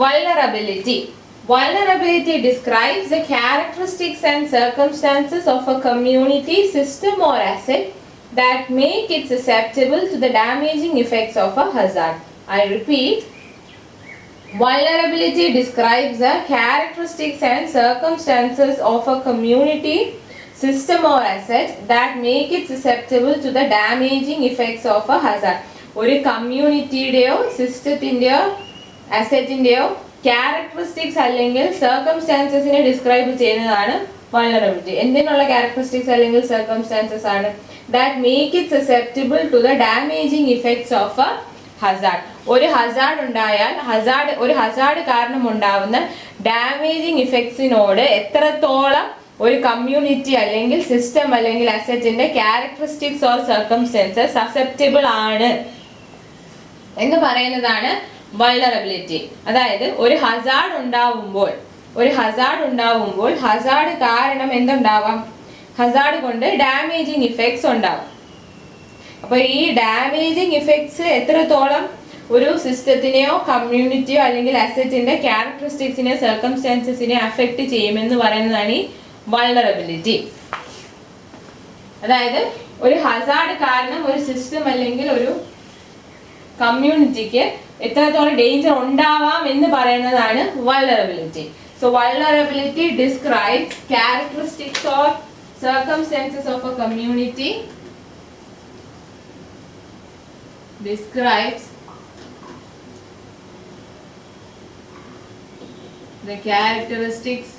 Vulnerability. Vulnerability describes the characteristics and circumstances of a community, system or asset that make it susceptible to the damaging effects of a hazard. I repeat, vulnerability describes the characteristics and circumstances of a community, system or asset that make it susceptible to the damaging effects of a hazard. ഒരു കമ്മ്യൂണിറ്റിയുടെയോ സിസ്റ്റത്തിൻ്റെയോ അസറ്റിൻ്റെയോ characteristics അല്ലെങ്കിൽ സർക്കംസ്റ്റാൻസസിനെ describe ചെയ്യുന്നതാണ് vulnerability. എന്തിനുള്ള characteristics അല്ലെങ്കിൽ circumstances ആണ്? That make it susceptible to the damaging effects of a hazard. ഒരു hazard ഉണ്ടായാൽ ഒരു ഹസാർഡ് കാരണം ഉണ്ടാവുന്ന ഡാമേജിങ് ഇഫക്ട്സിനോട് എത്രത്തോളം ഒരു കമ്മ്യൂണിറ്റി അല്ലെങ്കിൽ സിസ്റ്റം അല്ലെങ്കിൽ അസറ്റിന്റെ ക്യാരക്ടറിസ്റ്റിക്സ് ഓർ സർക്കംസ്റ്റാൻസസ് സസെപ്റ്റിബിൾ ആണ് എന്ന് പറയുന്നതാണ് വൾനറബിലിറ്റി. അതായത് ഒരു ഹസാർഡ് ഉണ്ടാവുമ്പോൾ ഹസാർഡ് കാരണം എന്തുണ്ടാവാം? ഹസാർഡ് കൊണ്ട് ഡാമേജിങ് ഇഫക്ട്സ് ഉണ്ടാവും. അപ്പോൾ ഈ ഡാമേജിങ് ഇഫക്ട്സ് എത്രത്തോളം ഒരു സിസ്റ്റത്തിനെയോ കമ്മ്യൂണിറ്റിയോ അല്ലെങ്കിൽ അസറ്റിന്റെ ക്യാരക്ടറിസ്റ്റിക്സിനെ സർക്കംസ്റ്റാൻസസിനെ അഫക്റ്റ് ചെയ്യുമെന്ന് പറയുന്നതാണ് ഈ വൾനറബിലിറ്റി. അതായത് ഒരു ഹസാർഡ് കാരണം ഒരു സിസ്റ്റം അല്ലെങ്കിൽ ഒരു കമ്മ്യൂണിറ്റിക്ക് എത്രത്തോളം ഡേഞ്ചർ ഉണ്ടാവാം എന്ന് പറയുന്നതാണ് vulnerability. So vulnerability describes characteristics or circumstances of A community, describes the characteristics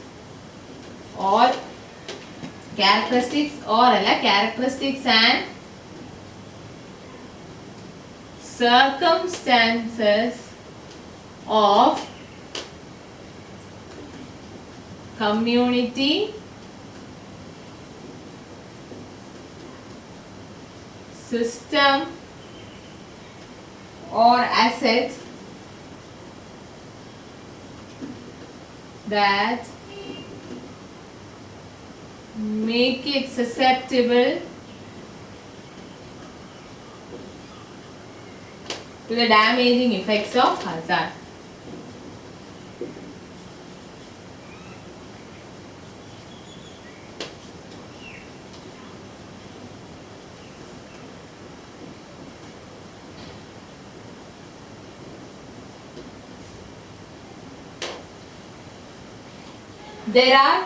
and circumstances of community, system or asset that make it susceptible to the damaging effects of hazard. There are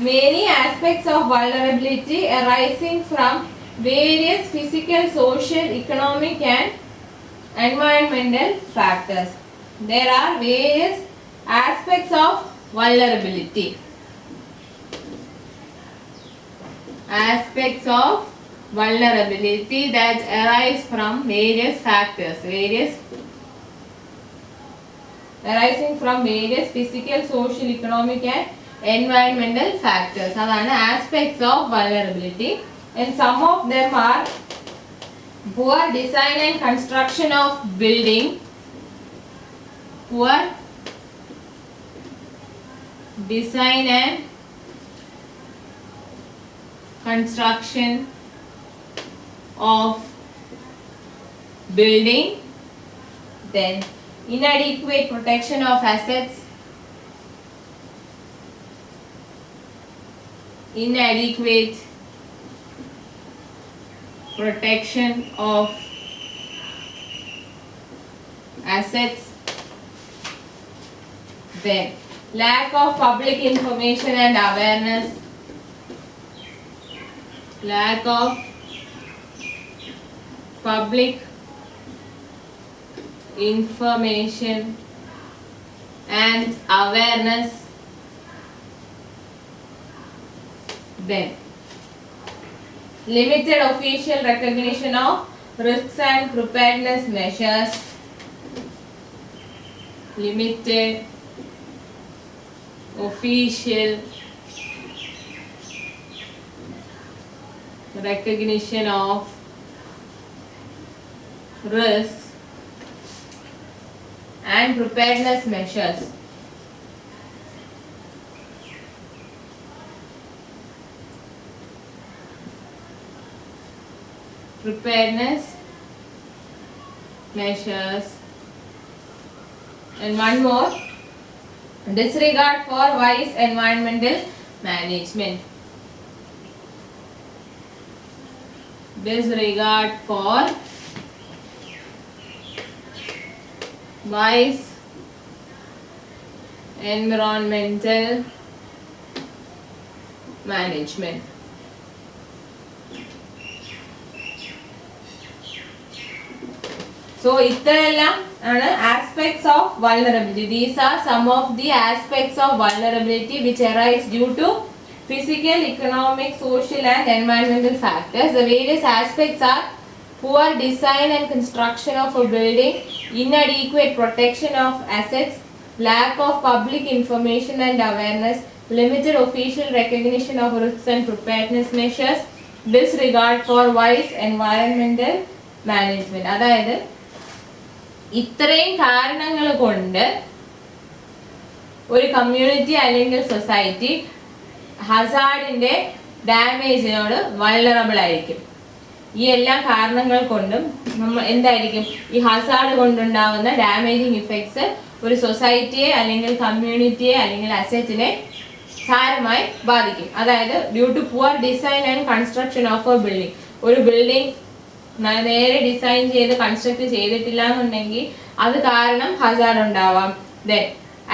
many aspects of vulnerability arising from various physical, social, economic and environmental factors. There are various aspects of vulnerability. Aspects of vulnerability that arise from various factors. Arising from various physical, social, economic and environmental factors. Adana aspects of vulnerability, and some of them are poor design and construction of building, poor design and construction of building, then inadequate protection of assets, inadequate protection of assets, then lack of public information and awareness, lack of public information and awareness, then limited official recognition of risks and preparedness measures, limited official recognition of risks and preparedness measures. Preparedness measures, and one more, Disregard for wise environmental management. Disregard for wise environmental management. So, ഇത്രയെല്ലാം ആണ് aspects of vulnerability. These are some of the aspects of vulnerability which arise due to physical, economic, social and environmental factors. The various aspects are poor design and construction of a building, inadequate protection of assets, lack of public information and awareness, limited official recognition of risks and preparedness measures, disregard for wise environmental management. അതായത് ഇത്രയും കാരണങ്ങൾ കൊണ്ട് ഒരു community അല്ലെങ്കിൽ society ഹസാർഡിന്റെ ഡാമേജിനോട് vulnerable ആയിരിക്കും. ഈ എല്ലാ കാരണങ്ങൾ കൊണ്ടും നമ്മൾ എന്തായിരിക്കും ഈ ഹസാർഡ് കൊണ്ടുണ്ടാവുന്ന ഡാമേജിങ് ഇഫക്ട്സ് ഒരു സൊസൈറ്റിയെ അല്ലെങ്കിൽ കമ്മ്യൂണിറ്റിയെ അല്ലെങ്കിൽ അസറ്റിനെ സാരമായി ബാധിക്കും. അതായത് due to poor design and construction of a building, ഒരു ബിൽഡിംഗ് നേരെ ഡിസൈൻ ചെയ്ത് കൺസ്ട്രക്ട് ചെയ്തിട്ടില്ല എന്നുണ്ടെങ്കിൽ അത് കാരണം ഹസാർഡ് ഉണ്ടാവാം. ദെൻ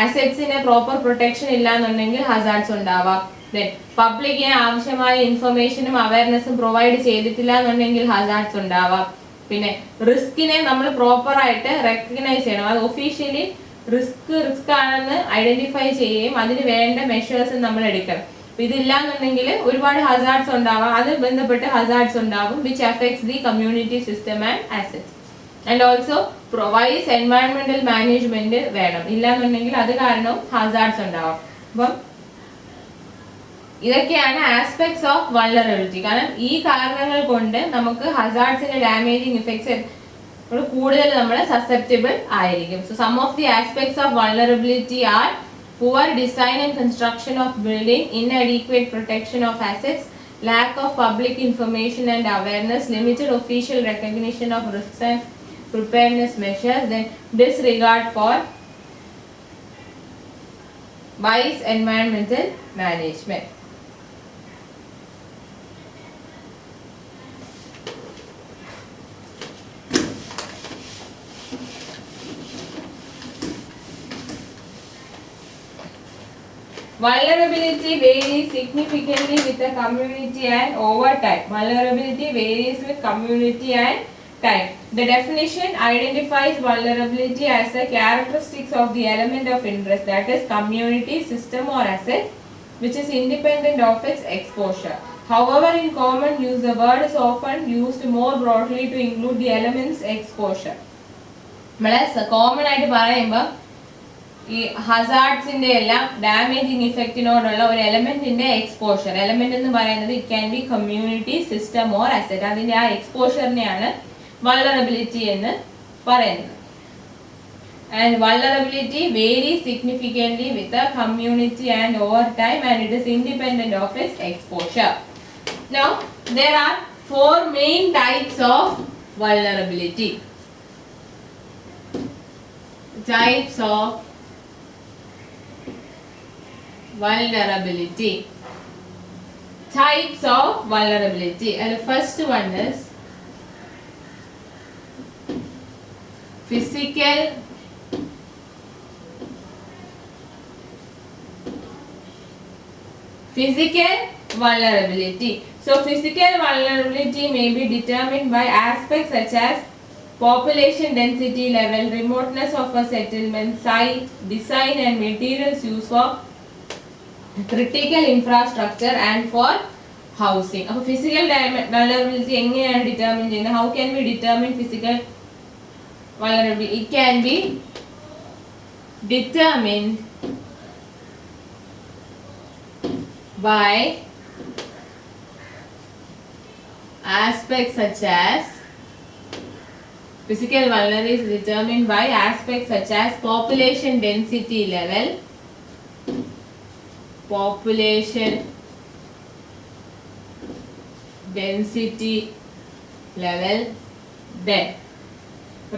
അസറ്റ്സിന് പ്രോപ്പർ പ്രൊട്ടക്ഷൻ ഇല്ല എന്നുണ്ടെങ്കിൽ ഹസാർഡ്സ് ഉണ്ടാവാം. ദെൻ പബ്ലിക്കിന് ആവശ്യമായ ഇൻഫർമേഷനും അവയർനെസ്സും പ്രൊവൈഡ് ചെയ്തിട്ടില്ല എന്നുണ്ടെങ്കിൽ ഹസാർഡ്സ് ഉണ്ടാവാം. പിന്നെ റിസ്കിനെ നമ്മൾ പ്രോപ്പറായിട്ട് റെക്കഗ്നൈസ് ചെയ്യണം. അത് ഒഫീഷ്യലി റിസ്ക് ആണെന്ന് ഐഡന്റിഫൈ ചെയ്യുകയും അതിന് വേണ്ട മെഷേഴ്സ് നമ്മൾ എടുക്കണം. ഇതില്ലാന്നുണ്ടെങ്കിൽ ഒരുപാട് ഹസാർഡ്സ് ഉണ്ടാവാം, അത് ബന്ധപ്പെട്ട് ഹസാർഡ്സ് ഉണ്ടാവും which affects the community system and assets. And also provides environmental management വേണം. ഇല്ലാന്നുണ്ടെങ്കിൽ അത് കാരണവും ഹസാർഡ്സ് ഉണ്ടാവാം. അപ്പം ഇതൊക്കെയാണ് ആസ്പെക്ട്സ് ഓഫ് വൾണറബിലിറ്റി. കാരണം ഈ കാരണങ്ങൾ കൊണ്ട് നമുക്ക് ഹസാർഡ്സിന്റെ ഡാമേജിങ് ഇഫക്ട്സ് കൂടുതൽ നമ്മൾ സസെപ്റ്റബിൾ ആയിരിക്കും. So some of the aspects of vulnerability are poor design and construction of building, inadequate protection of assets, lack of public information and awareness, limited official recognition of risks and preparedness measures, then disregard for wise environmental management. Vulnerability varies significantly with the community and over time. Vulnerability varies with community and time. The definition identifies vulnerability as the characteristics of the element of interest, that is community, system or asset, which is independent of its exposure. However, in common use, the word is often used more broadly to include the element's exposure. Common ആയിട്ട് പറയുമ്പോൾ ഈ ഹസാർഡ്സിന്റെ എല്ലാം damaging ഇഫക്റ്റിനോടുള്ള ഒരു എലമെന്റിന്റെ exposure, element എന്ന് പറയുന്നത് it can be community, system or asset, അതിന്റെ ആ എക്സ്പോഷറിനെയാണ് vulnerability എന്ന് പറയുന്നത്. And vulnerability varies significantly with a community and over time and it is independent of its exposure. Now there are four main types of vulnerability. Types of vulnerability. Types of vulnerability, and the first one is physical vulnerability. So physical vulnerability may be determined by aspects such as population density level, remoteness of a settlement, site, design and materials used for critical infrastructure and for housing. അപ്പോൾ physical vulnerability എങ്ങനെയാണ് determine ചെയ്യുന്നത്? How can we determine physical vulnerability? It can be determined by aspects such as physical vulnerability is determined by aspects such as population density level, population density level, then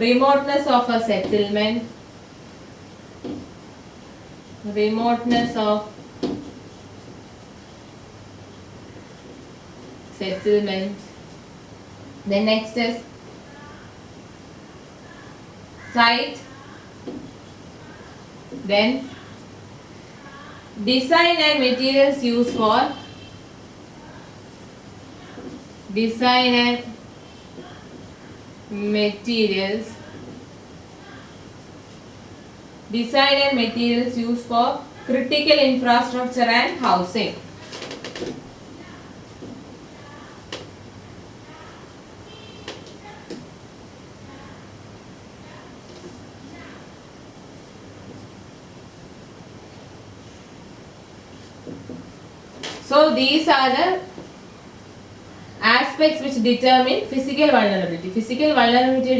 remoteness of a settlement, remoteness of settlement. Then next is site. Then design and materials used for design and materials used for critical infrastructure and housing. So these are the aspects which determine physical vulnerability. Physical vulnerability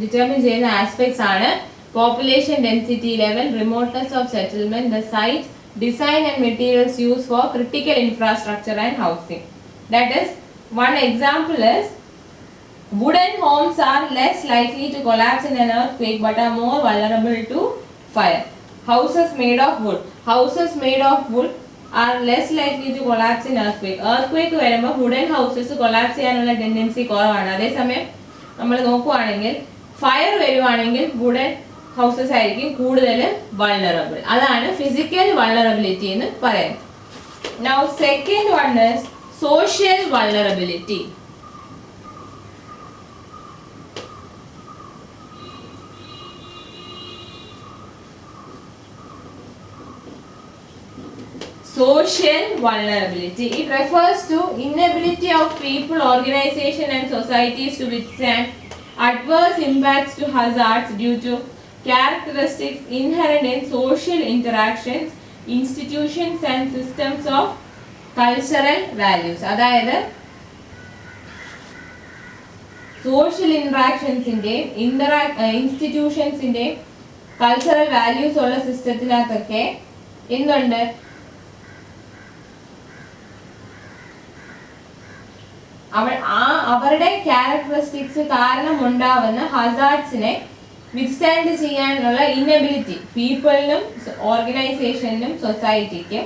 determine ചെയ്യുന്ന aspects ആണ് population density level, remoteness of settlement, the site, design and materials used for critical infrastructure and housing. That is, one example is wooden homes are less likely to collapse in an earthquake but are more vulnerable to fire. Houses made of wood are less likely to collapse in earthquake. Earthquake വരുമ്പോൾ wooden houses collapse ചെയ്യാനുള്ള tendency കുറവാണ്. അതേസമയം നമ്മൾ നോക്കുകയാണെങ്കിൽ fire വരുവാണെങ്കിൽ wooden houses ആയിരിക്കും കൂടുതൽ vulnerable. അതാണ് physical vulnerability എന്ന് പറയുന്നത്. Now second one is social vulnerability. Social vulnerability. It refers to inability of people, organizations and societies to withstand adverse impacts to hazards due to characteristics inherent in social interactions, institutions and systems of cultural values. അതായത് social interactionsന്റെ institutionsന്റെ cultural values ഉള്ള സിസ്റ്റത്തിനകത്തൊക്കെ എന്തുണ്ട്? അവരുടെ characteristics കാരണം ഉണ്ടാവുന്ന ഹസാർഡ്സിനെ withstand ചെയ്യാനുള്ള inability പീപ്പിളിനും ഓർഗനൈസേഷനും സൊസൈറ്റിക്കും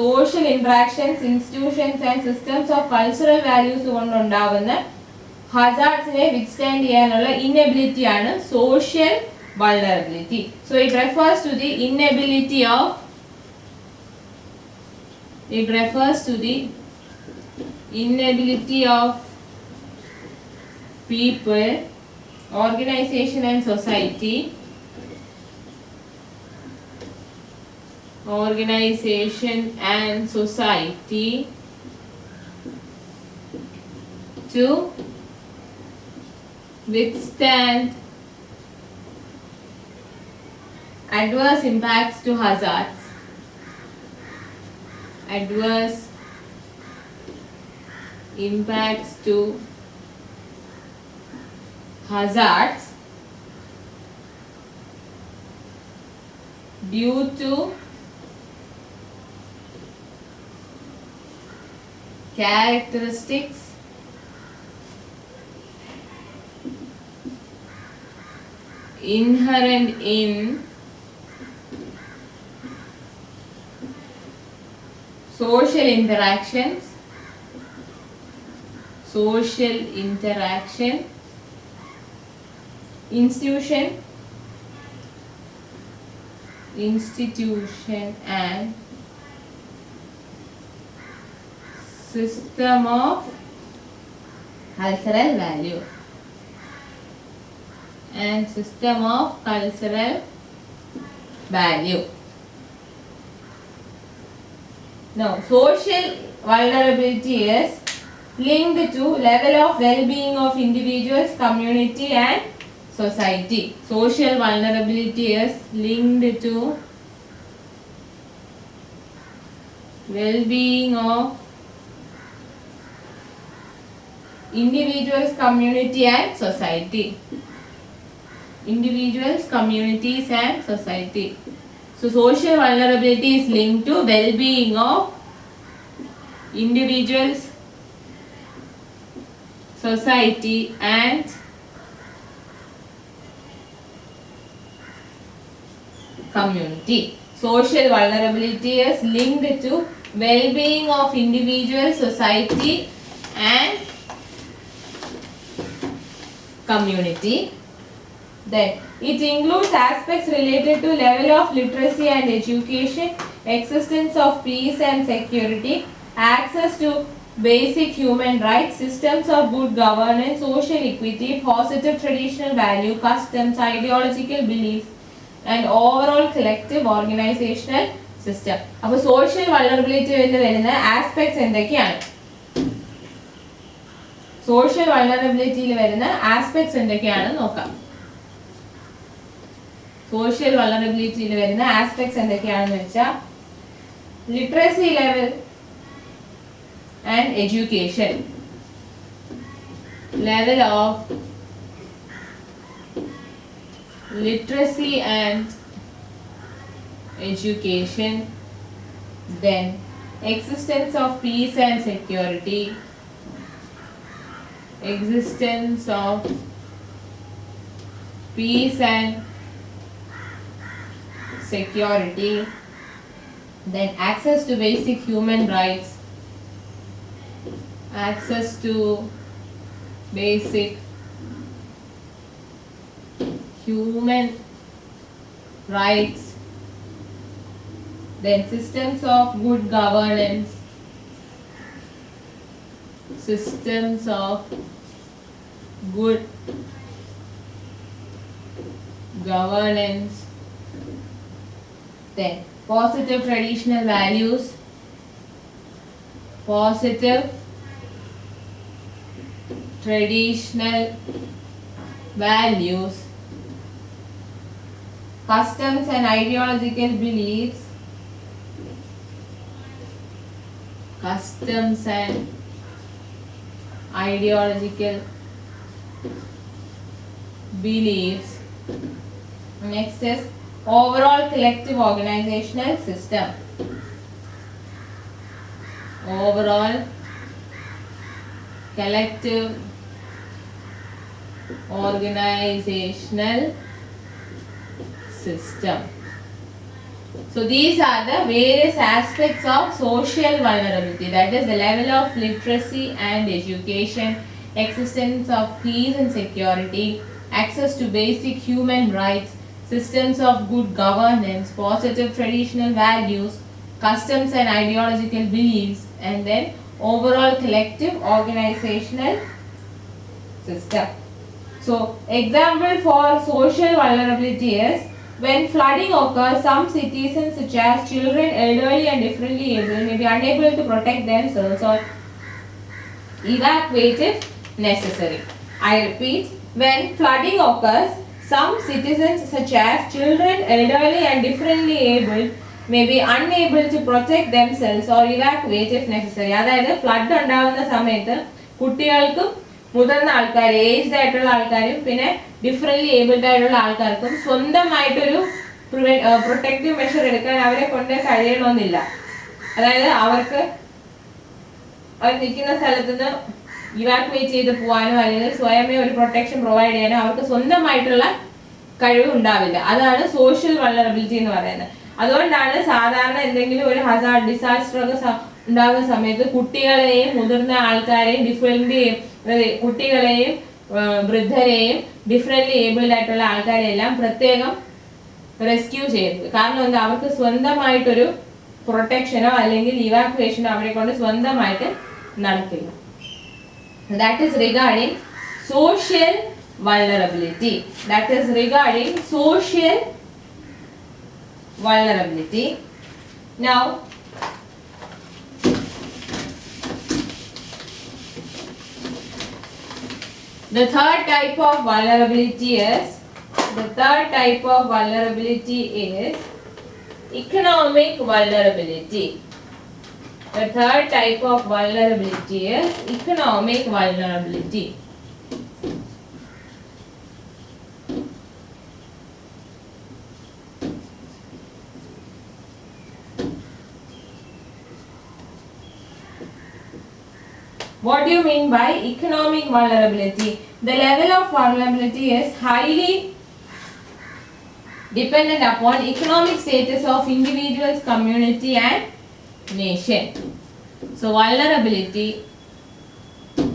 social interactions institutions and systems of cultural values കൊണ്ടുണ്ടാവുന്ന ഹസാർഡ്സിനെ വിത്ത്സ്റ്റാൻഡ് ചെയ്യാനുള്ള ഇന്നബിലിറ്റിയാണ് social vulnerability. So it refers to the inability of people, organization and society to withstand adverse impacts to hazards. Adverse impacts to hazards due to characteristics inherent in social interaction, institution and system of cultural value Now, social vulnerability is linked to level of well-being of individuals, community and society. Social vulnerability is linked to well-being of individuals, community and society. Individuals, communities and society. So social vulnerability is linked to well-being of individuals, society and community. Social vulnerability is linked to well-being of individual, society and community. Then it includes aspects related to level of literacy and education, existence of peace and security, access to basic human rights, systems of good governance, social equity, positive traditional value, customs, ideological beliefs, and overall collective organizational system. അപ്പോൾ social vulnerability എന്ന് വരുന്ന aspects എന്തൊക്കെയാണ്? Social vulnerability യിൽ വരുന്ന aspects എന്തൊക്കെയാണെന്ന് നോക്കാം. Social vulnerability യിൽ വരുന്ന aspects എന്തൊക്കെയാണെന്ന് വെച്ചാൽ literacy level and education, level of literacy and education, then existence of peace and security, existence of peace and security, then access to basic human rights, access to basic human rights, then systems of good governance, systems of good governance, then positive traditional values, positive traditional values, customs and ideological beliefs, customs and ideological beliefs. Next is overall collective organizational system. Overall collective organizational system. So these are the various aspects of social vulnerability, that is the level of literacy and education, existence of peace and security, access to basic human rights, systems of good governance, positive traditional values, customs and ideological beliefs, and then overall collective organizational system. So example for social vulnerability is when flooding occurs, some citizens such as children, elderly and differently able may be unable to protect themselves or evacuate if necessary. I repeat, when flooding occurs, some citizens such as children, elderly and differently able may be unable to protect themselves or evacuate if necessary. അതായത് flood ഉണ്ടാകുന്ന സമയത്ത് കുട്ടികൾക്കും മുതിർന്ന ആൾക്കാർ, aged ആയിട്ടുള്ള ആൾക്കാരും പിന്നെ differently abled ആയിട്ടുള്ള ആൾക്കാർക്കും സ്വന്തമായിട്ടൊരു പ്രൊട്ടക്റ്റീവ് മെഷർ എടുക്കാൻ അവരെ കൊണ്ട് കഴിയണമെന്നില്ല. അതായത് അവർക്ക് അവർ നിൽക്കുന്ന സ്ഥലത്ത് നിന്ന് ഇവാക്യുവേറ്റ് ചെയ്ത് പോകാനോ അല്ലെങ്കിൽ സ്വയമേ ഒരു പ്രൊട്ടക്ഷൻ പ്രൊവൈഡ് ചെയ്യാനോ അവർക്ക് സ്വന്തമായിട്ടുള്ള കഴിവ് ഉണ്ടാവില്ല. അതാണ് സോഷ്യൽ വൾനറബിലിറ്റി എന്ന് പറയുന്നത്. അതുകൊണ്ടാണ് സാധാരണ എന്തെങ്കിലും ഒരു ഹസാർഡ് ഡിസാസ്റ്റർ ഒക്കെ ഉണ്ടാകുന്ന സമയത്ത് കുട്ടികളെയും മുതിർന്ന ആൾക്കാരെയും കുട്ടികളെയും വൃദ്ധരെയും ഡിഫറെൻ്റ്ലി ഏബിൾഡ് ആയിട്ടുള്ള ആൾക്കാരെയെല്ലാം പ്രത്യേകം റെസ്ക്യൂ ചെയ്യുന്നത്. കാരണം എന്താ, അവർക്ക് സ്വന്തമായിട്ടൊരു പ്രൊട്ടക്ഷനോ അല്ലെങ്കിൽ ഇവാക്യുവേഷനോ അവരെ കൊണ്ട് സ്വന്തമായിട്ട് നടക്കില്ല. That is regarding social vulnerability. That is regarding social vulnerability. Now, the third type of vulnerability is economic vulnerability. The third type of vulnerability is economic vulnerability. What do you mean by economic vulnerability? The level of vulnerability is highly dependent upon economic status of individuals, community and nation. So vulnerability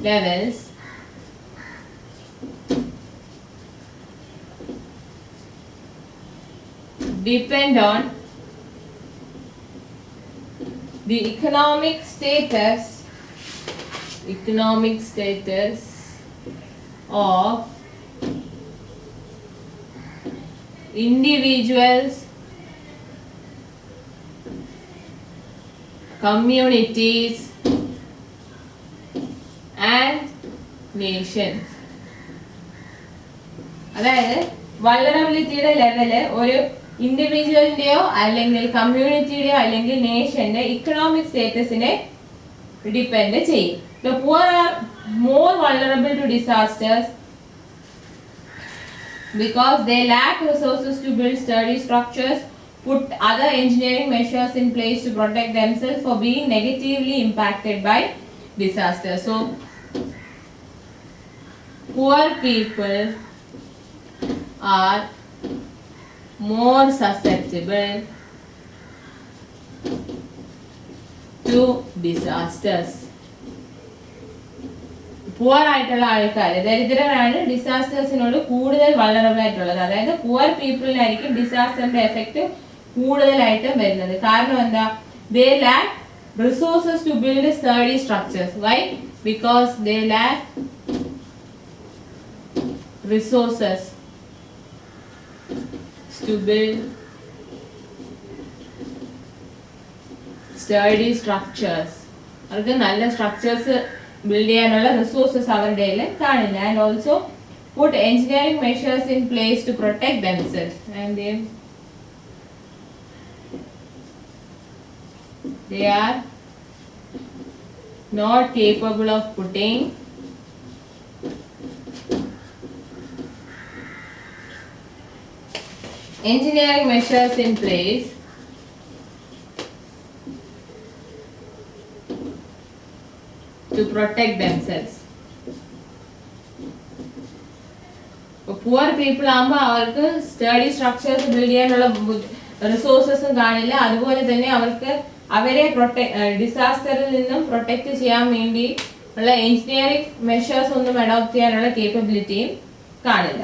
levels depend on the economic status of individuals, communities and nations. അതായത് വൾനറബിലിറ്റിയുടെ level ഒരു ഇൻഡിവിജ്വലിന്റെയോ അല്ലെങ്കിൽ കമ്മ്യൂണിറ്റിയുടെയോ അല്ലെങ്കിൽ നേഷന്റെ economic സ്റ്റേറ്റസിനെ depend ചെയ്യും. The poor are more vulnerable to disasters because they lack resources to build sturdy structures, put other engineering measures in place to protect themselves for being negatively impacted by disasters. So poor people are more susceptible to disasters. Poor ആയിട്ടുള്ള ആൾക്കാർ, ദരിദ്രരാണ് ഡിസാസ്റ്റേഴ്സിനോട് കൂടുതൽ vulnerable ആയിട്ടുള്ളത്. അതായത് poor പീപ്പിളിനായിരിക്കും ഡിസാസ്റ്ററിന്റെ effect കൂടുതലായിട്ടും വരുന്നത്. കാരണം എന്താ? They lack resources to build sturdy structures. Why? Because they lack resources to build sturdy structures. അവർക്ക് നല്ല സ്ട്രക്ചേഴ്സ് ബിൽഡ് ചെയ്യാനുള്ള റിസോഴ്സസ് അവരുടെ കയ്യിൽ കാണില്ല. And also put engineering measures in place to protect themselves and they are not capable of putting engineering measures in place to protect themselves. Poor people ആകുമ്പോൾ അവർക്ക് study structures build ചെയ്യാനുള്ള റിസോഴ്സസും കാണില്ല. അതുപോലെ തന്നെ അവർക്ക് അവരെ ഡിസാസ്റ്ററിൽ നിന്നും പ്രൊട്ടക്ട് ചെയ്യാൻ വേണ്ടി ഉള്ള എഞ്ചിനീയറിംഗ് മെഷേഴ്സ് ഒന്നും അഡോപ്റ്റ് ചെയ്യാനുള്ള കേപ്പബിലിറ്റിയും കാണില്ല.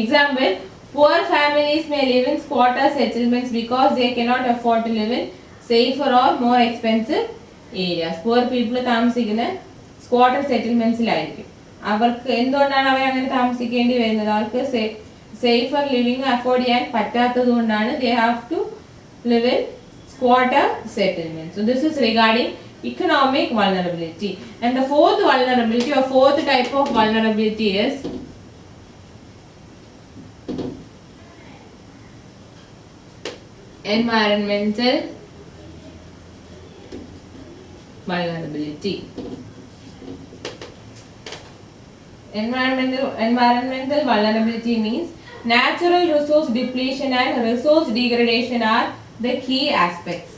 Example, poor families may live in squatter settlements because they cannot afford to live in safer or more expensive areas. Poor people താമസിക്കുന്ന സ്ക്വാട്ടർ സെറ്റിൽമെന്റ്സിലായിരിക്കും. അവർക്ക് എന്തുകൊണ്ടാണ് അവർ അങ്ങനെ താമസിക്കേണ്ടി വരുന്നത്? അവർക്ക് സേഫർ ലിവിങ് അഫോർഡ് ചെയ്യാൻ പറ്റാത്തത് കൊണ്ടാണ് they have to live in squatter settlements. So this is regarding economic vulnerability. And the fourth vulnerability or fourth type of vulnerability is environmental vulnerability. Environmental vulnerability means natural resource depletion and resource degradation are the key aspects.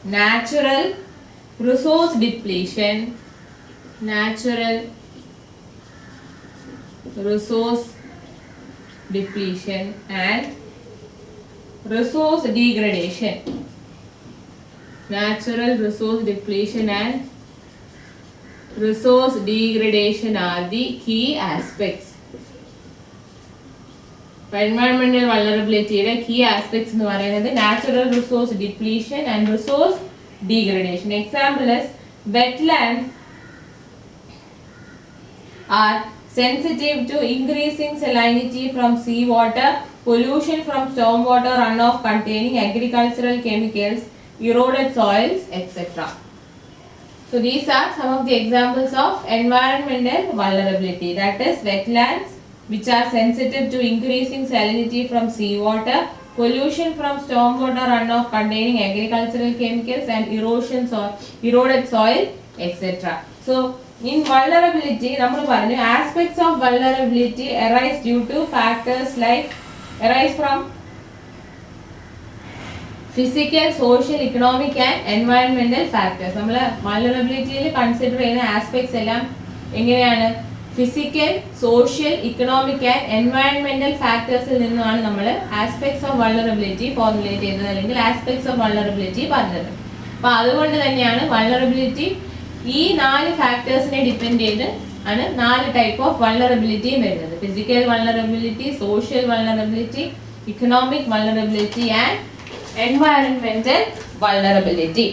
Natural resource depletion, natural resource depletion and resource degradation. Natural resource depletion and resource degradation are the key aspects. Environmental vulnerability യുടെ key aspects എന്ന് പറയുന്നത് natural resource depletion and resource degradation. Example is wetlands are sensitive to increasing salinity from seawater, pollution from stormwater runoff containing agricultural chemicals, eroded soils, etc. So these are some of the examples of environmental vulnerability. That is wetlands which are sensitive to increasing salinity from seawater, pollution from stormwater runoff containing agricultural chemicals and eroded soil, etc. So in vulnerability, നമ്മൾ പറഞ്ഞു aspects of vulnerability arise due to factors like arise from physical, social, economic and environmental factors. നമ്മൾ vulnerability consider ചെയ്യുന്ന aspects എല്ലാം എങ്ങനെയാണ്? Physical, social, economic and എൻവയൺമെന്റൽ ഫാക്ടേഴ്സിൽ നിന്നാണ് നമ്മൾ aspects of vulnerability formulate ചെയ്തത് അല്ലെങ്കിൽ ആസ്പെക്ട്സ് ഓഫ് വൾണറബിലിറ്റി പറഞ്ഞത്. അപ്പൊ അതുകൊണ്ട് തന്നെയാണ് വൾണറബിലിറ്റി ഈ 4 ഫാക്ടേഴ്സിനെ ഡിപ്പെൻഡ് ചെയ്ത് ആണ് 4 ടൈപ്പ് ഓഫ് വൾണറബിലിറ്റിയും വരുന്നത്. Physical vulnerability, social vulnerability, economic vulnerability and environmental vulnerability.